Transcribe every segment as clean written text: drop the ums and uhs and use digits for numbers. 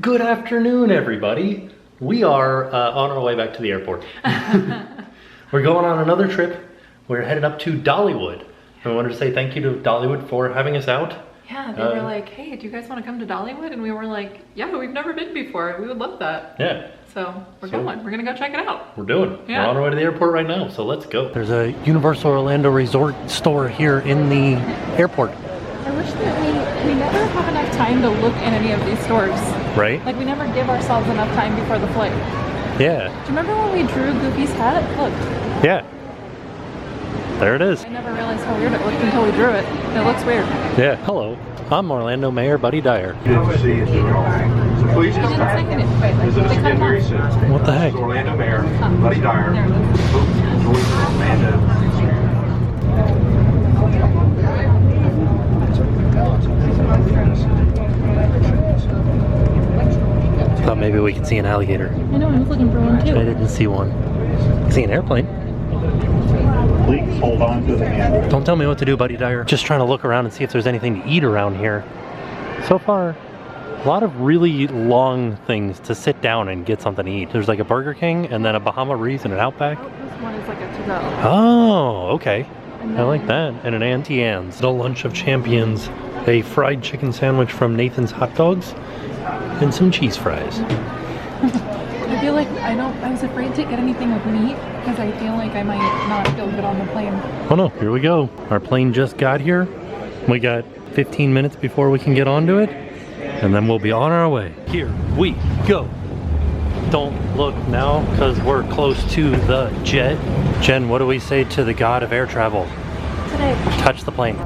Good afternoon, everybody. We are on our way back to the airport. We're going on another trip. We're headed up to Dollywood. And we wanted to say thank you to Dollywood for having us out. Yeah, they were like, hey, do you guys want to come to Dollywood? And we were like, yeah, we've never been before. We would love that. Yeah. So we're going. We're going to go check it out. We're doing. Yeah. We're on our way to the airport right now, so let's go. There's a Universal Orlando Resort store here in the airport. I wish that we never have enough time to look in any of these stores. Right? Like, we never give ourselves enough time before the flight. Yeah. Do you remember when we drew Goofy's hat? Look. Yeah. There it is. I never realized how weird it looked until we drew it. It looks weird. Yeah. Hello. I'm Orlando Mayor Buddy Dyer. Please just get very soon. What the heck? Orlando Mayor Buddy Dyer. Thought maybe we could see an alligator. I know, I was looking for one too. I didn't see one. I see an airplane. Please hold on to the hand. Don't tell me what to do, Buddy Dyer. Just trying to look around and see if there's anything to eat around here. So far, a lot of really long things to sit down and get something to eat. There's like a Burger King and then a Bahama Reese and an Outback. Oh, this one is like a to-go. Oh, okay. I like that. And an Auntie Anne's. The Lunch of Champions. A fried chicken sandwich from Nathan's Hot Dogs. And some cheese fries. I feel like I was afraid to get anything with meat because I feel like I might not feel good on the plane. Oh no, here we go. Our plane just got here. We got 15 minutes before we can get onto it. And then we'll be on our way. Here we go. Don't look now because we're close to the jet. Jen, what do we say to the god of air travel? Today. Touch the plane.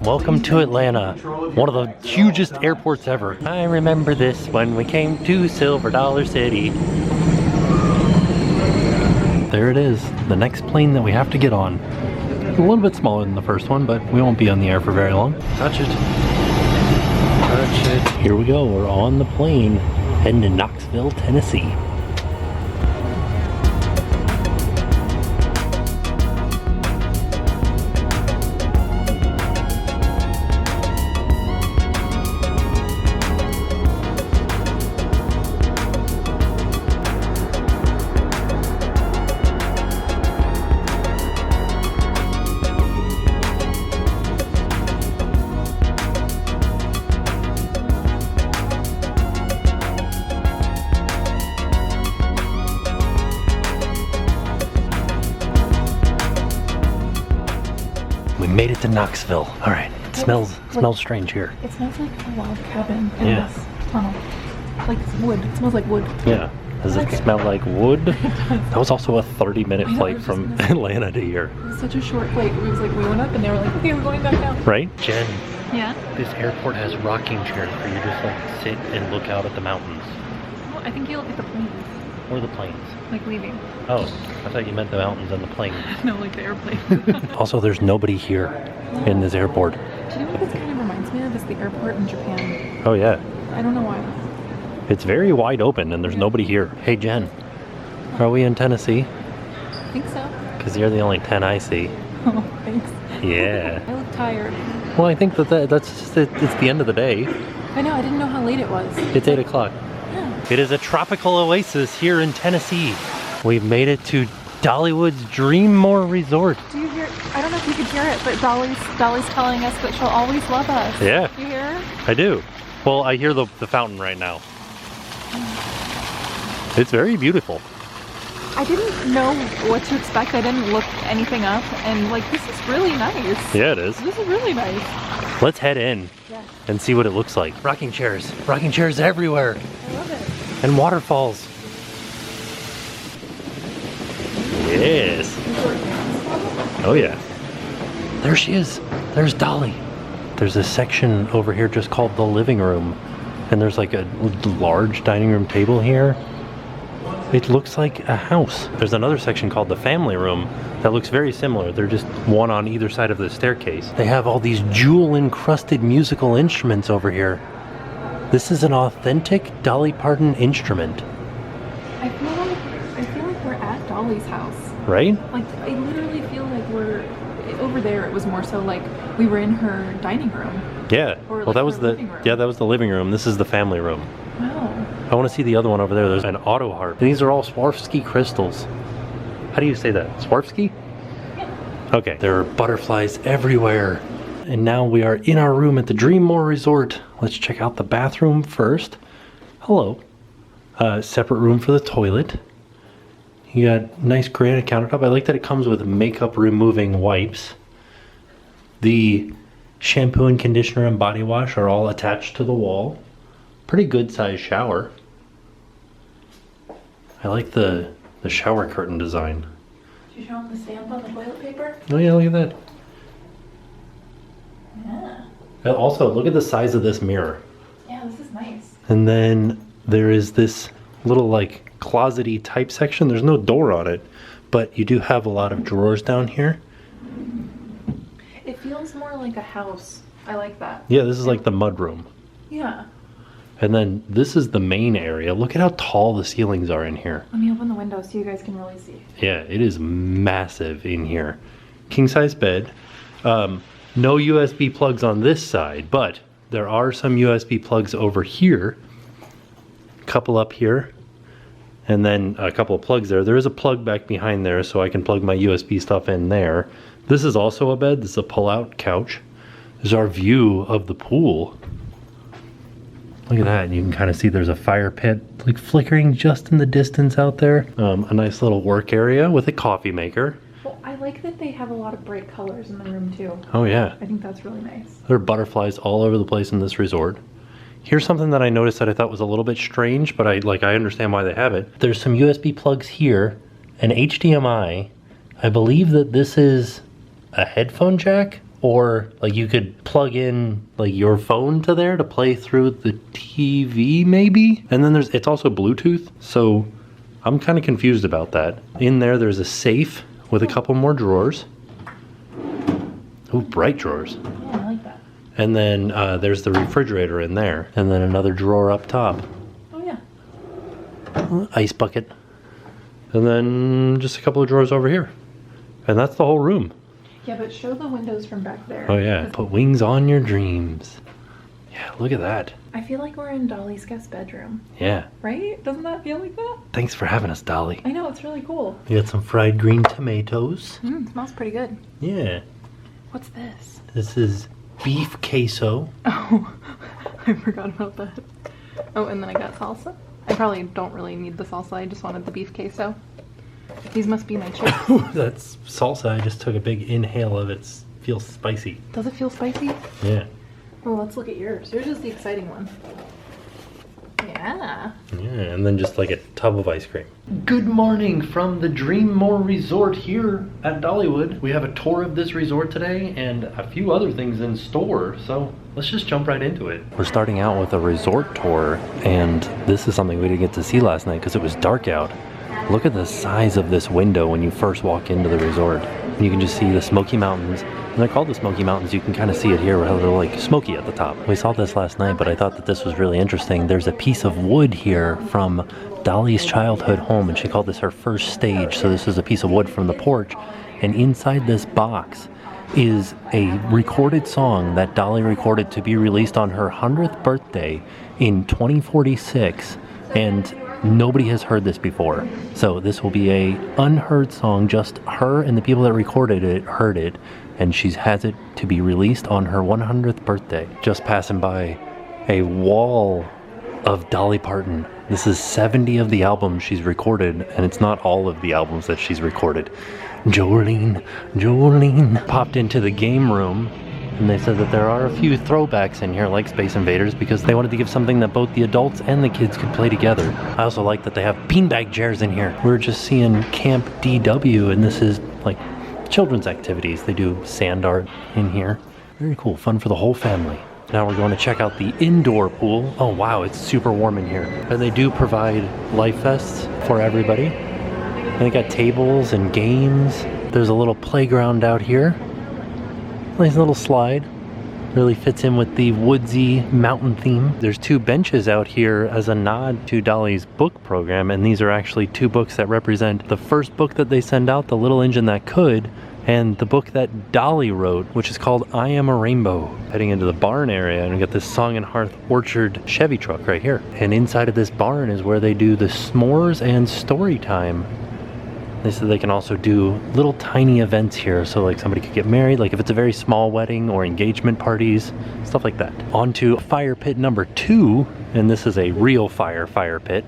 Welcome to Atlanta, one of the hugest airports ever. I remember this when we came to Silver Dollar City. There it is, the next plane that we have to get on. A little bit smaller than the first one, but we won't be on the air for very long. Touch it. Touch it. Here we go, we're on the plane, heading to Knoxville, Tennessee. We made it to Knoxville. All right, it smells strange here. It smells like a log cabin in Yeah. this tunnel. Like wood. It smells like wood. Yeah. Does it smell like wood? That was also a 30-minute I know, I flight was from just gonna Atlanta to here. It was such a short flight. It was like we went up and they were like, okay, we're going back down. Right? Jen, Yeah? this airport has rocking chairs for you to just like sit and look out at the mountains. Well, I think you look at the planes. Or the planes. Like leaving. Oh, I thought you meant the mountains and the planes. No, like the airplane. Also, there's nobody here in this airport. Do you know what this kind of reminds me of? It's the airport in Japan. Oh yeah. I don't know why. It's very wide open and there's nobody here. Hey Jen, are we in Tennessee? I think so. Because you're the only 10 I see. Oh, thanks. Yeah. I look tired. Well, I think that's just it's the end of the day. I know, I didn't know how late it was. It's 8 o'clock. Yeah. It is a tropical oasis here in Tennessee. We've made it to Dollywood's Dreammore Resort. Do you hear? I don't know if you could hear it, but Dolly's telling us that she'll always love us. Yeah. You hear her? I do. Well, I hear the fountain right now. It's very beautiful. I didn't know what to expect. I didn't look anything up, and like, this is really nice. Yeah, it is. This is really nice. Let's head in and see what it looks like. Rocking chairs everywhere. I love it. And waterfalls. Yes. Oh yeah. There she is. There's Dolly. There's a section over here just called the living room. And there's like a large dining room table here. It looks like a house. There's another section called the family room that looks very similar. They're just one on either side of the staircase. They have all these jewel-encrusted musical instruments over here. This is an authentic Dolly Parton instrument. I feel like we're at Dolly's house. Right? Like, I literally feel like we're over there. It was more so like we were in her dining room. Yeah. Or Well, like that was her the living room. yeah, that was the living room. This is the family room. Wow. I want to see the other one over there. There's an auto harp. These are all Swarovski crystals. How do you say that? Swarovski? Yeah. Okay. There are butterflies everywhere. And now we are in our room at the Dreammore Resort. Let's check out the bathroom first. Hello. Separate room for the toilet. You got nice granite countertop. I like that it comes with makeup removing wipes. The shampoo and conditioner and body wash are all attached to the wall. Pretty good sized shower. I like the shower curtain design. Did you show them the stamp on the toilet paper? Oh yeah, look at that. Yeah. Also, look at the size of this mirror. Yeah, this is nice. And then there is this little like closet-y type section. There's no door on it, but you do have a lot of drawers down here. It feels more like a house. I like that. Yeah, this is like the mud room. Yeah. And then this is the main area. Look at how tall the ceilings are in here. Let me open the window so you guys can really see. Yeah, it is massive in here. King size bed. No USB plugs on this side, but there are some USB plugs over here. A couple up here. And then a couple of plugs there. There is a plug back behind there, so I can plug my USB stuff in there. This is also a bed. This is a pull-out couch. This is our view of the pool. Look at that. You can kind of see there's a fire pit like flickering just in the distance out there. A nice little work area with a coffee maker. Well, I like that they have a lot of bright colors in the room too. Oh yeah. I think that's really nice. There are butterflies all over the place in this resort. Here's something that I noticed that I thought was a little bit strange, but I understand why they have it. There's some USB plugs here, an HDMI. I believe that this is a headphone jack, or like you could plug in like your phone to there to play through the TV maybe. And then it's also Bluetooth, so I'm kind of confused about that. In there's a safe with a couple more drawers. Ooh, bright drawers. Yeah, I like that. And then there's the refrigerator in there. And then another drawer up top. Oh yeah. Ice bucket. And then just a couple of drawers over here. And that's the whole room. Yeah, but show the windows from back there. Oh yeah, put wings on your dreams. Yeah, look at that. I feel like we're in Dolly's guest bedroom. Yeah. Right? Doesn't that feel like that? Thanks for having us, Dolly. I know, it's really cool. You got some fried green tomatoes. Smells pretty good. Yeah. What's this? This is beef queso. Oh, I forgot about that. Oh, and then I got salsa. I probably don't really need the salsa, I just wanted the beef queso. These must be my chips. That's salsa. I just took a big inhale of it. Feels spicy. Does it feel spicy? Yeah. Well, let's look at yours. Yours is the exciting one. Yeah. Yeah, and then just like a tub of ice cream. Good morning from the Dreammore Resort here at Dollywood. We have a tour of this resort today and a few other things in store, so let's just jump right into it. We're starting out with a resort tour, and this is something we didn't get to see last night because it was dark out. Look at the size of this window when you first walk into the resort. You can just see the Smoky Mountains. And they're called the Smoky Mountains. You can kind of see it here, how they're like smoky at the top. We saw this last night, but I thought that this was really interesting. There's a piece of wood here from Dolly's childhood home, and she called this her first stage. So this is a piece of wood from the porch, and inside this box is a recorded song that Dolly recorded to be released on her 100th birthday in 2046, and nobody has heard this before. So this will be a unheard song. Just her and the people that recorded it heard it, and she has it to be released on her 100th birthday. Just passing by a wall of Dolly Parton. This is 70 of the albums she's recorded, and it's not all of the albums that she's recorded. Jolene popped into the game room, and they said that there are a few throwbacks in here like Space Invaders because they wanted to give something that both the adults and the kids could play together. I also like that they have beanbag chairs in here. We're just seeing Camp DW, and this is like children's activities. They do sand art in here. Very cool, fun for the whole family. Now we're going to check out the indoor pool. Oh wow, it's super warm in here. And they do provide life vests for everybody. And they got tables and games. There's a little playground out here. Nice little slide. Really fits in with the woodsy mountain theme. There's 2 benches out here as a nod to Dolly's book program, and these are actually 2 books that represent the first book that they send out, The Little Engine That Could, and the book that Dolly wrote, which is called I Am a Rainbow. Heading into the barn area, and we got this Song and Hearth Orchard Chevy truck right here. And inside of this barn is where they do the s'mores and story time. They said they can also do little tiny events here, so like somebody could get married, like if it's a very small wedding or engagement parties, stuff like that. On to fire pit number 2, and this is a real fire pit.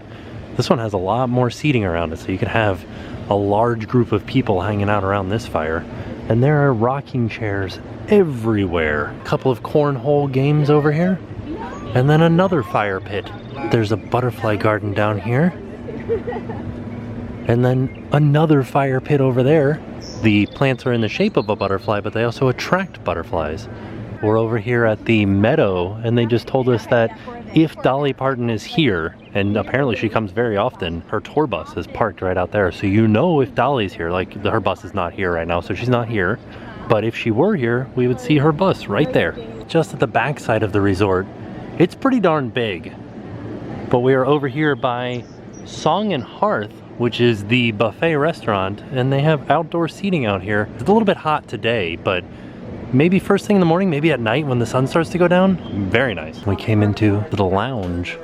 This one has a lot more seating around it, so you can have a large group of people hanging out around this fire. And there are rocking chairs everywhere. A couple of cornhole games over here, and then another fire pit. There's a butterfly garden down here. And then another fire pit over there. The plants are in the shape of a butterfly, but they also attract butterflies. We're over here at the meadow, and they just told us that if Dolly Parton is here, and apparently she comes very often, her tour bus is parked right out there. So you know if Dolly's here, like her bus is not here right now, so she's not here. But if she were here, we would see her bus right there. Just at the back side of the resort. It's pretty darn big. But we are over here by Song and Hearth, which is the buffet restaurant, and they have outdoor seating out here. It's a little bit hot today, but maybe first thing in the morning, maybe at night when the sun starts to go down. Very nice. We came into the lounge,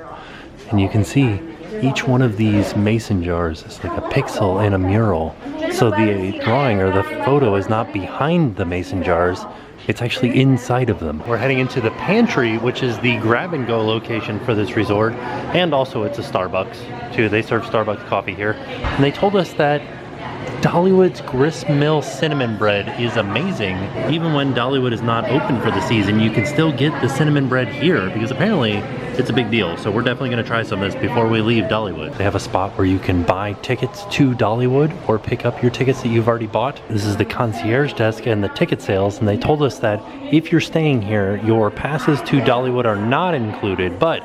and you can see each one of these mason jars is like a pixel in a mural. So the drawing or the photo is not behind the mason jars, it's actually inside of them. We're heading into the pantry, which is the grab-and-go location for this resort, and also it's a Starbucks too. They serve Starbucks coffee here. And they told us that Dollywood's grist mill cinnamon bread is amazing. Even when Dollywood is not open for the season, you can still get the cinnamon bread here because apparently it's a big deal. So we're definitely gonna try some of this before we leave Dollywood. They have a spot where you can buy tickets to Dollywood or pick up your tickets that you've already bought. This is the concierge desk and the ticket sales, and they told us that if you're staying here, your passes to Dollywood are not included, but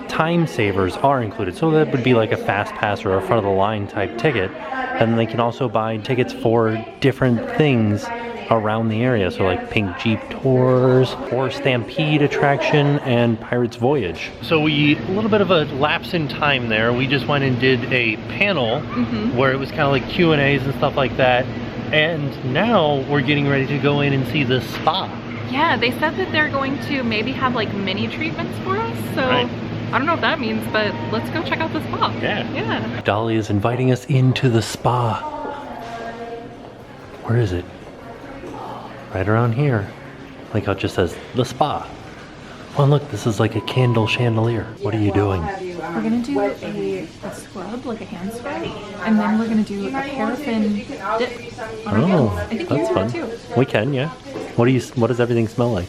time savers are included. So that would be like a fast pass or a front of the line type ticket. And they can also buy tickets for different things around the area. So like Pink Jeep Tours, or Stampede Attraction, and Pirate's Voyage. So a little bit of a lapse in time there. We just went and did a panel where it was kind of like Q&As and stuff like that. And now we're getting ready to go in and see the spa. Yeah, they said that they're going to maybe have like mini treatments for us. So Right. I don't know what that means, but let's go check out the spa. Yeah. Dolly is inviting us into the spa. Where is it? Right around here. Like how it just says, the spa. Oh, look, this is like a candle chandelier. What are you doing? We're gonna do a scrub, like a hand scrub, and then we're gonna do a paraffin dip on our hands. I think you that's can fun. do that too. We can, yeah. What does everything smell like?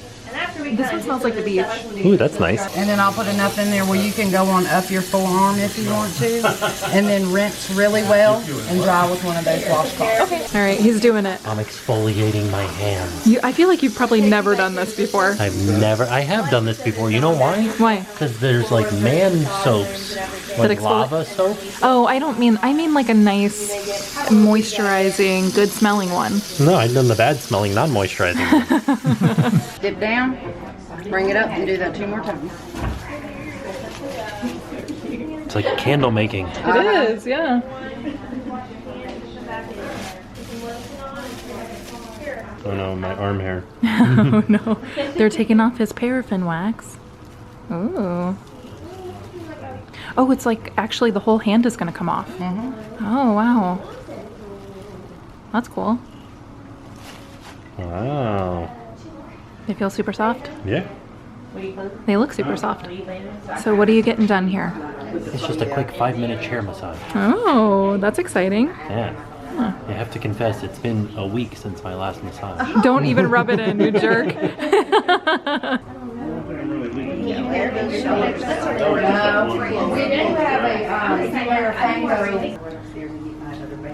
This one smells like the beach. Ooh, that's nice. And then I'll put enough in there where you can go on up your forearm if you want to. And then rinse really well and dry with one of those washcloths. Okay. All right, he's doing it. I'm exfoliating my hands. I feel like you've probably never done this before. I have done this before. You know why? Why? Because there's like man soaps, like lava soap. Oh, I mean like a nice, moisturizing, good smelling one. No, I've done the bad smelling, non-moisturizing one. Dip down, bring it up, and do that 2 more times. It's like candle making. It is, yeah. Oh no, my arm hair. Oh no. They're taking off his paraffin wax. Ooh. Oh, it's like actually the whole hand is going to come off. Oh, wow. That's cool. Wow. They feel super soft? Yeah. They look super soft. So what are you getting done here? It's just a quick 5-minute chair massage. Oh, that's exciting. Yeah. I have to confess, it's been a week since my last massage. Don't even rub it in, you jerk.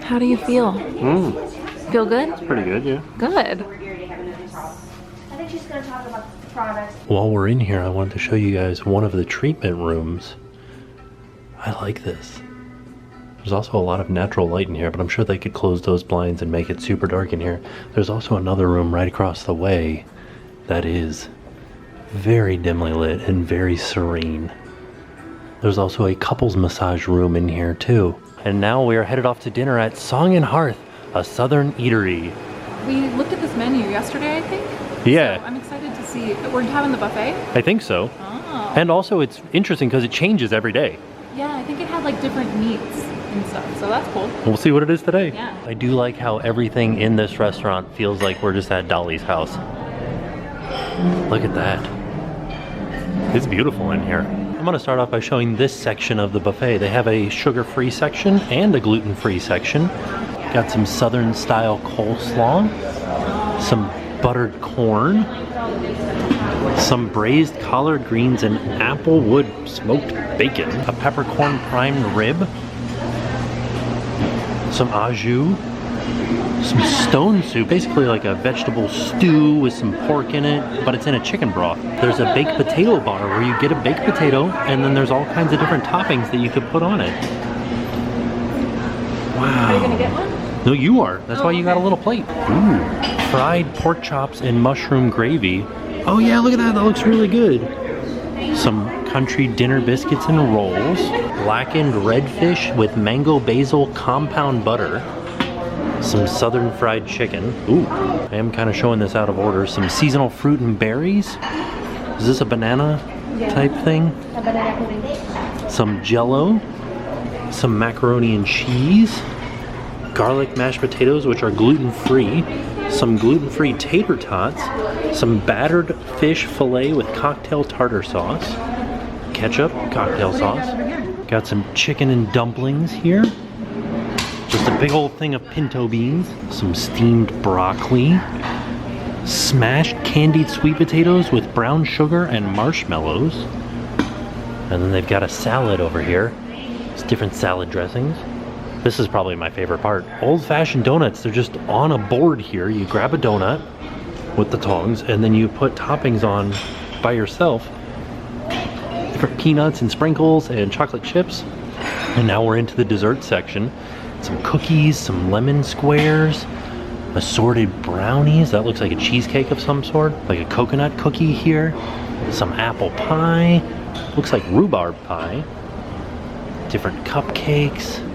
How do you feel? Feel good? Pretty good, yeah. Good. I think she's going to talk about the While we're in here, I wanted to show you guys one of the treatment rooms. I like this. There's also a lot of natural light in here, but I'm sure they could close those blinds and make it super dark in here. There's also another room right across the way that is very dimly lit and very serene. There's also a couples massage room in here too. And now we are headed off to dinner at Song and Hearth, a southern eatery. We looked at this menu yesterday, I think. Yeah. So I'm excited to see. We're having the buffet? I think so. Oh. And also it's interesting because it changes every day. Yeah, I think it had like different meats and stuff, so that's cool. We'll see what it is today. Yeah. I do like how everything in this restaurant feels like we're just at Dolly's house. Look at that. It's beautiful in here. I'm gonna start off by showing this section of the buffet. They have a sugar-free section and a gluten-free section. Got some southern style coleslaw, some buttered corn, some braised collard greens and applewood smoked bacon, a peppercorn primed rib, some au jus, some stone soup, basically like a vegetable stew with some pork in it, but it's in a chicken broth. There's a baked potato bar where you get a baked potato and then there's all kinds of different toppings that you could put on it. Wow. Are you gonna get one? No, you are. That's why you got a little plate. Ooh. Fried pork chops and mushroom gravy. Oh yeah, look at that. That looks really good. Some country dinner biscuits and rolls. Blackened redfish with mango basil compound butter. Some southern fried chicken. Ooh, I am kind of showing this out of order. Some seasonal fruit and berries. Is this a banana type thing? A banana pudding. Some jello. Some macaroni and cheese. Garlic mashed potatoes, which are gluten-free. Some gluten-free tater tots. Some battered fish fillet with cocktail tartar sauce. Ketchup, cocktail sauce. Got some chicken and dumplings here. Just a big old thing of pinto beans. Some steamed broccoli. Smashed candied sweet potatoes with brown sugar and marshmallows. And then they've got a salad over here. It's different salad dressings. This is probably my favorite part. Old-fashioned donuts. They're just on a board here. You grab a donut with the tongs and then you put toppings on by yourself. Different peanuts and sprinkles and chocolate chips. And now we're into the dessert section. Some cookies, some lemon squares, assorted brownies. That looks like a cheesecake of some sort. Like a coconut cookie here. Some apple pie. Looks like rhubarb pie. Different cupcakes.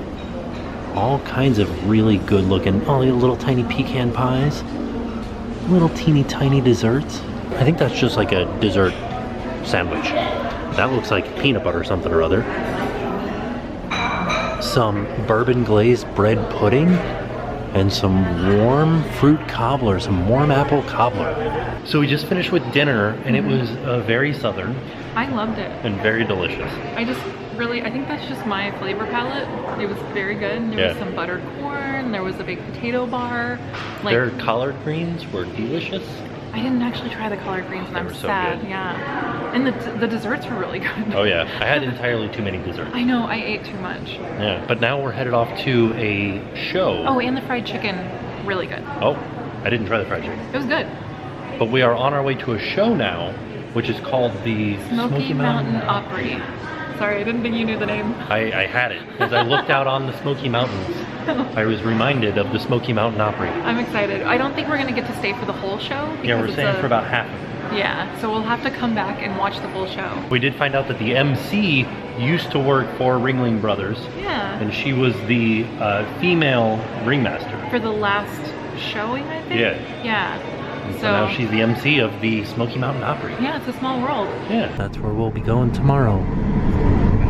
All kinds of really good looking, oh, little tiny pecan pies. Little teeny tiny desserts. I think that's just like a dessert sandwich. That looks like peanut butter something or other. Some bourbon glazed bread pudding and some warm fruit cobbler, some warm apple cobbler. So we just finished with dinner and it was very southern. I loved it. And very delicious. I think that's just my flavor palette. It was very good. There was some buttered corn, there was a baked potato bar. Their collard greens were delicious. I didn't actually try the collard greens and I'm so sad. good. Yeah. And the desserts were really good. Oh yeah, I had entirely too many desserts. I know, I ate too much. Yeah, but now we're headed off to a show. Oh, and the fried chicken, really good. Oh, I didn't try the fried chicken. It was good. But we are on our way to a show now, which is called the Smoky Mountain Opry. Sorry, I didn't think you knew the name. I had it. As I looked out on the Smoky Mountains, I was reminded of the Smoky Mountain Opry. I'm excited. I don't think we're going to get to stay for the whole show. Yeah, we're staying for about half of it. Yeah, so we'll have to come back and watch the full show. We did find out that the MC used to work for Ringling Brothers. Yeah. And she was the female ringmaster. For the last showing, I think? Yeah. Yeah. And so now she's the MC of the Smoky Mountain Opry. Yeah, it's a small world. Yeah. That's where we'll be going tomorrow.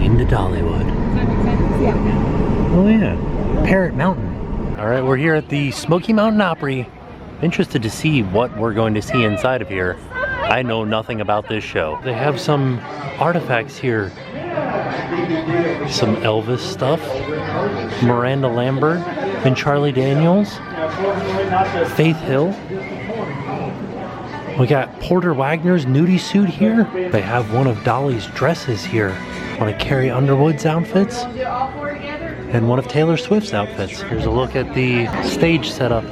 Into Dollywood. Yeah. Oh yeah. Parrot Mountain. All right, we're here at the Smoky Mountain Opry. Interested to see what we're going to see inside of here. I know nothing about this show. They have some artifacts here. Some Elvis stuff. Miranda Lambert and Charlie Daniels. Faith Hill. We got Porter Wagner's nudie suit here. They have one of Dolly's dresses here. One of Carrie Underwood's outfits. And one of Taylor Swift's outfits. Here's a look at the stage setup.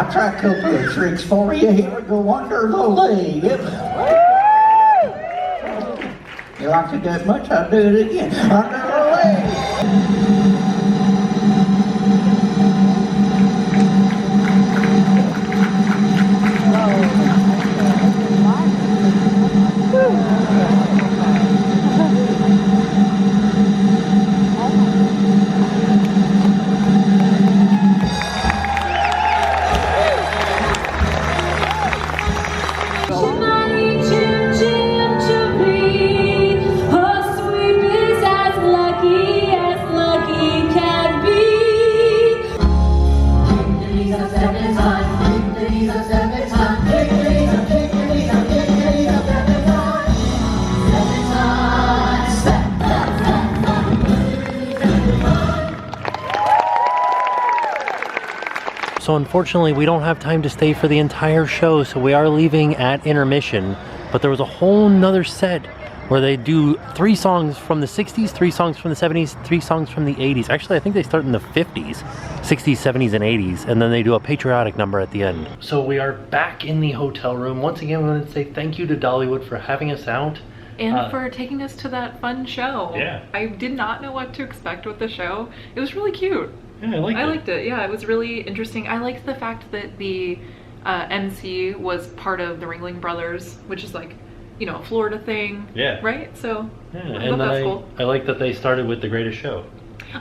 I try a couple of tricks for you. Here we go under the leg. You like it that much? I'll do it again. Under the leg. So unfortunately, we don't have time to stay for the entire show, so we are leaving at intermission. But there was a whole nother set where they do 3 songs from the 60s, 3 songs from the 70s, 3 songs from the 80s. Actually, I think they start in the 50s, 60s, 70s, and 80s, and then they do a patriotic number at the end. So we are back in the hotel room. Once again, I want to say thank you to Dollywood for having us out. And for taking us to that fun show. Yeah. I did not know what to expect with the show. It was really cute. Yeah, I liked it. Yeah, it was really interesting. I liked the fact that the MC was part of the Ringling Brothers, which is like, you know, a Florida thing. Yeah. Right? So, Yeah, I and thought that's cool. I like that they started with The Greatest Show.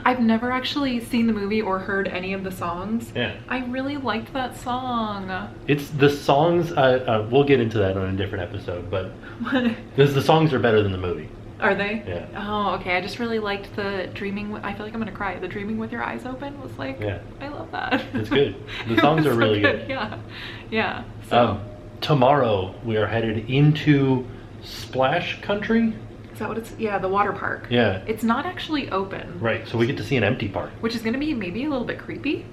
I've never actually seen the movie or heard any of the songs. Yeah. I really liked that song. It's the songs, we'll get into that on a different episode, but the songs are better than the movie. Are they? Yeah. Oh, okay. I just really liked the dreaming. I feel like I'm gonna cry. The dreaming with your eyes open was like, Yeah. I love that. It's good. The songs are really good. Yeah. Yeah. So, tomorrow we are headed into Splash Country. is that what it's? Yeah, the water park. Yeah. It's not actually open. Right, so we get to see an empty park. Which is gonna be maybe a little bit creepy.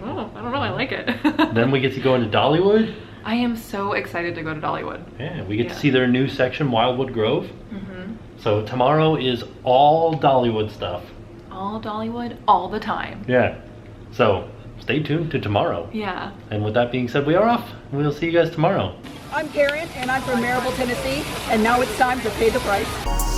Oh, I don't know. I like it. Then we get to go into Dollywood. I am so excited to go to Dollywood. Yeah, we get to see their new section, Wildwood Grove. Mm-hmm. So tomorrow is all Dollywood stuff. All Dollywood, all the time. Yeah. So stay tuned to tomorrow. Yeah. And with that being said, we are off. We'll see you guys tomorrow. I'm Karen, and I'm from Maryville, Tennessee, and now it's time to pay the price.